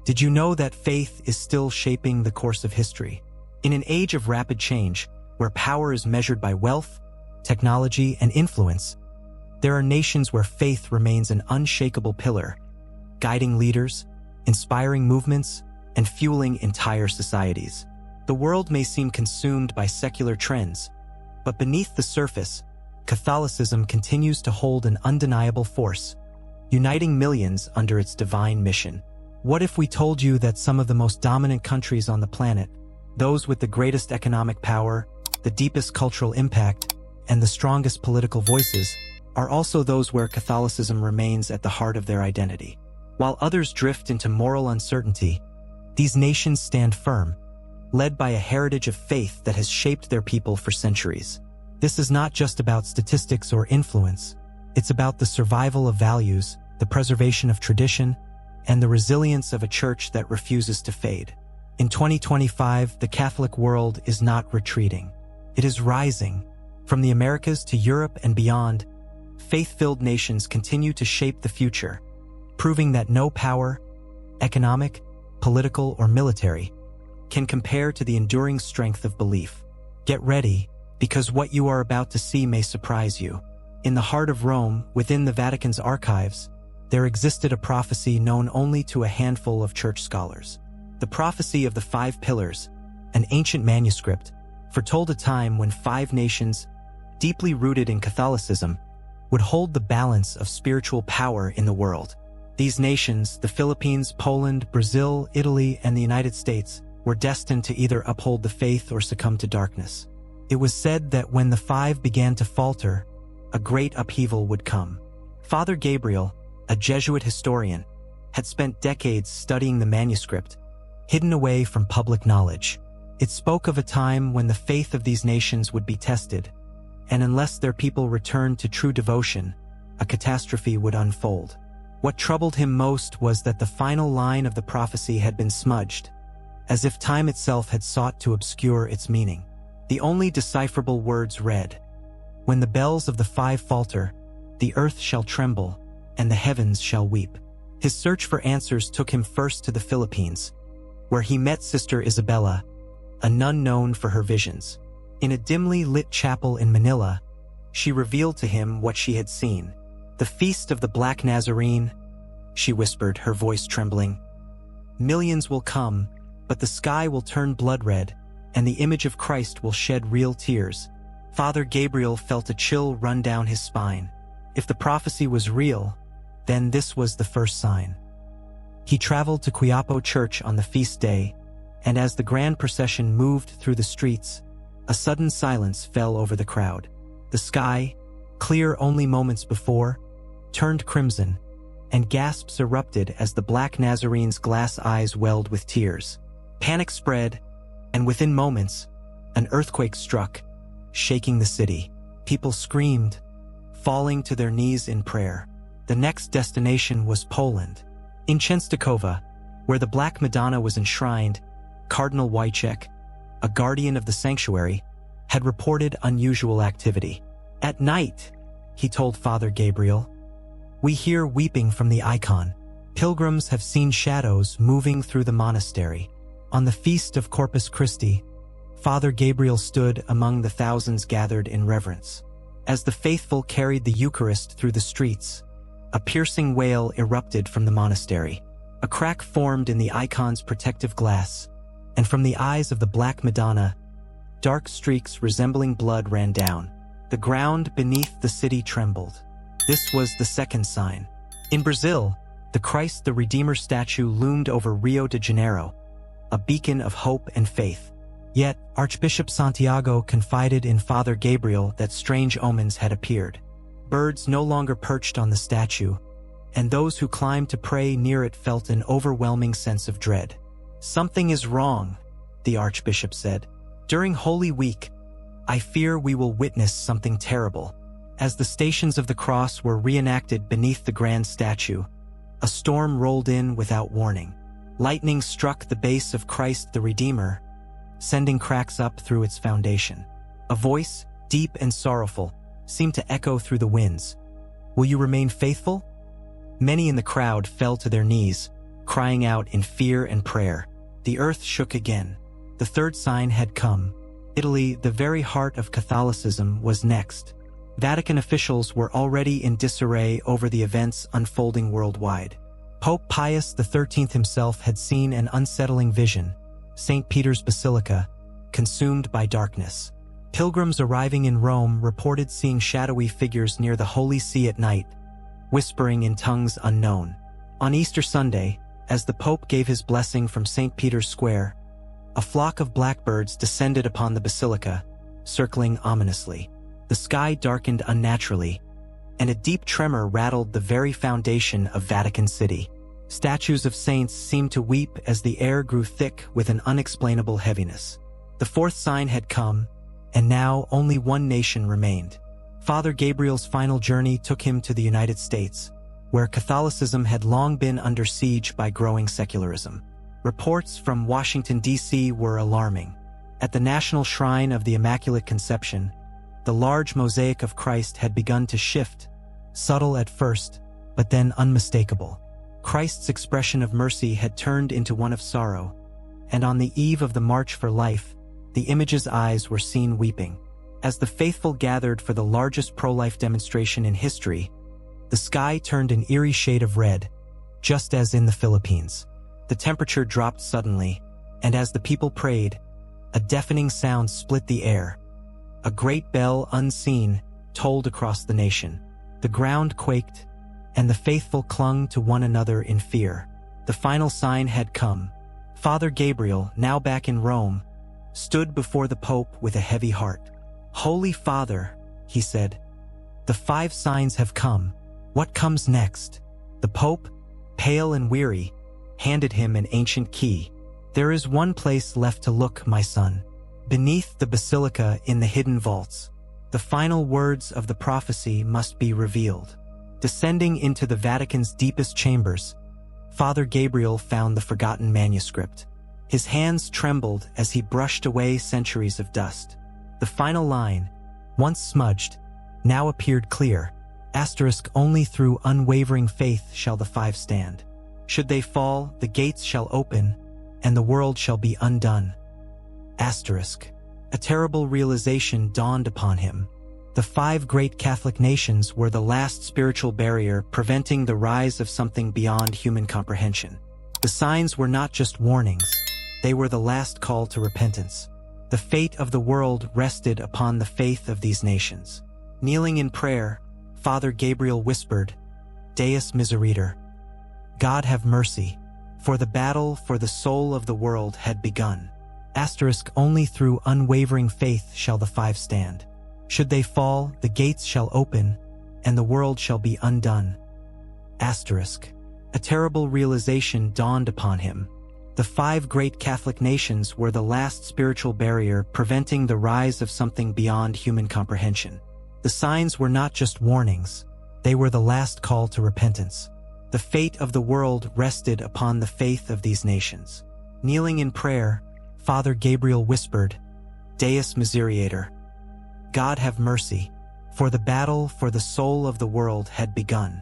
Did you know that faith is still shaping the course of history? In an age of rapid change, where power is measured by wealth, technology, and influence, there are nations where faith remains an unshakable pillar, guiding leaders, inspiring movements, and fueling entire societies. The world may seem consumed by secular trends, but beneath the surface, Catholicism continues to hold an undeniable force, uniting millions under its divine mission. What if we told you that some of the most dominant countries on the planet, those with the greatest economic power, the deepest cultural impact, and the strongest political voices, are also those where Catholicism remains at the heart of their identity? While others drift into moral uncertainty, these nations stand firm, led by a heritage of faith that has shaped their people for centuries. This is not just about statistics or influence. It's about the survival of values, the preservation of tradition, and the resilience of a church that refuses to fade. In 2025, the Catholic world is not retreating. It is rising. From the Americas to Europe and beyond, faith-filled nations continue to shape the future, proving that no power, economic, political, or military, can compare to the enduring strength of belief. Get ready, because what you are about to see may surprise you. In the heart of Rome, within the Vatican's archives, there existed a prophecy known only to a handful of church scholars. The prophecy of the 5 pillars, an ancient manuscript, foretold a time when 5 nations, deeply rooted in Catholicism, would hold the balance of spiritual power in the world. These nations, the Philippines, Poland, Brazil, Italy, and the United States, were destined to either uphold the faith or succumb to darkness. It was said that when the 5 began to falter, a great upheaval would come. Father Gabriel, a Jesuit historian, had spent decades studying the manuscript, hidden away from public knowledge. It spoke of a time when the faith of these nations would be tested, and unless their people returned to true devotion, a catastrophe would unfold. What troubled him most was that the final line of the prophecy had been smudged, as if time itself had sought to obscure its meaning. The only decipherable words read, "When the bells of the 5 falter, the earth shall tremble, and the heavens shall weep." His search for answers took him first to the Philippines, where he met Sister Isabella, a nun known for her visions. In a dimly lit chapel in Manila, she revealed to him what she had seen. "The Feast of the Black Nazarene," she whispered, her voice trembling. "Millions will come, but the sky will turn blood red, and the image of Christ will shed real tears." Father Gabriel felt a chill run down his spine. If the prophecy was real, then this was the first sign. He traveled to Quiapo Church on the feast day, and as the grand procession moved through the streets, a sudden silence fell over the crowd. The sky, clear only moments before, turned crimson, and gasps erupted as the Black Nazarene's glass eyes welled with tears. Panic spread, and within moments, an earthquake struck, shaking the city. People screamed, falling to their knees in prayer. The next destination was Poland. In Częstochowa, where the Black Madonna was enshrined, Cardinal Wojciech, a guardian of the sanctuary, had reported unusual activity. "At night," he told Father Gabriel, "we hear weeping from the icon. Pilgrims have seen shadows moving through the monastery." On the feast of Corpus Christi, Father Gabriel stood among the thousands gathered in reverence. As the faithful carried the Eucharist through the streets, a piercing wail erupted from the monastery. A crack formed in the icon's protective glass, and from the eyes of the Black Madonna, dark streaks resembling blood ran down. The ground beneath the city trembled. This was the second sign. In Brazil, the Christ the Redeemer statue loomed over Rio de Janeiro, a beacon of hope and faith. Yet, Archbishop Santiago confided in Father Gabriel that strange omens had appeared. Birds no longer perched on the statue, and those who climbed to pray near it felt an overwhelming sense of dread. "Something is wrong," the Archbishop said. "During Holy Week, I fear we will witness something terrible." As the Stations of the Cross were reenacted beneath the grand statue, a storm rolled in without warning. Lightning struck the base of Christ the Redeemer, sending cracks up through its foundation. A voice, deep and sorrowful, seemed to echo through the winds. "Will you remain faithful?" Many in the crowd fell to their knees, crying out in fear and prayer. The earth shook again. The third sign had come. Italy, the very heart of Catholicism, was next. Vatican officials were already in disarray over the events unfolding worldwide. Pope Pius XIII himself had seen an unsettling vision: St. Peter's Basilica, consumed by darkness. Pilgrims arriving in Rome reported seeing shadowy figures near the Holy See at night, whispering in tongues unknown. On Easter Sunday, as the Pope gave his blessing from St. Peter's Square, a flock of blackbirds descended upon the basilica, circling ominously. The sky darkened unnaturally, and a deep tremor rattled the very foundation of Vatican City. Statues of saints seemed to weep as the air grew thick with an unexplainable heaviness. The fourth sign had come, and now only one nation remained. Father Gabriel's final journey took him to the United States, where Catholicism had long been under siege by growing secularism. Reports from Washington, D.C. were alarming. At the National Shrine of the Immaculate Conception, the large mosaic of Christ had begun to shift, subtle at first, but then unmistakable. Christ's expression of mercy had turned into one of sorrow, and on the eve of the March for Life, the image's eyes were seen weeping. As the faithful gathered for the largest pro-life demonstration in history, the sky turned an eerie shade of red, just as in the Philippines. The temperature dropped suddenly, and as the people prayed, a deafening sound split the air. A great bell, unseen, tolled across the nation. The ground quaked, and the faithful clung to one another in fear. The final sign had come. Father Gabriel, now back in Rome, stood before the Pope with a heavy heart. "Holy Father," he said, "the 5 signs have come. What comes next?" The Pope, pale and weary, handed him an ancient key. "There is one place left to look, my son. Beneath the basilica in the hidden vaults, the final words of the prophecy must be revealed." Descending into the Vatican's deepest chambers, Father Gabriel found the forgotten manuscript. His hands trembled as he brushed away centuries of dust. The final line, once smudged, now appeared clear. Asterisk, "Only through unwavering faith shall the 5 stand. Should they fall, the gates shall open, and the world shall be undone." Asterisk. A terrible realization dawned upon him. The 5 great Catholic nations were the last spiritual barrier preventing the rise of something beyond human comprehension. The signs were not just warnings, they were the last call to repentance. The fate of the world rested upon the faith of these nations. Kneeling in prayer, Father Gabriel whispered, "Deus miseriter." God have mercy, for the battle for the soul of the world had begun. Asterisk, "Only through unwavering faith shall the 5 stand. Should they fall, the gates shall open, and the world shall be undone." Asterisk. A terrible realization dawned upon him. The 5 great Catholic nations were the last spiritual barrier preventing the rise of something beyond human comprehension. The signs were not just warnings, they were the last call to repentance. The fate of the world rested upon the faith of these nations. Kneeling in prayer, Father Gabriel whispered, "Deus miseriter." God have mercy, for the battle for the soul of the world had begun.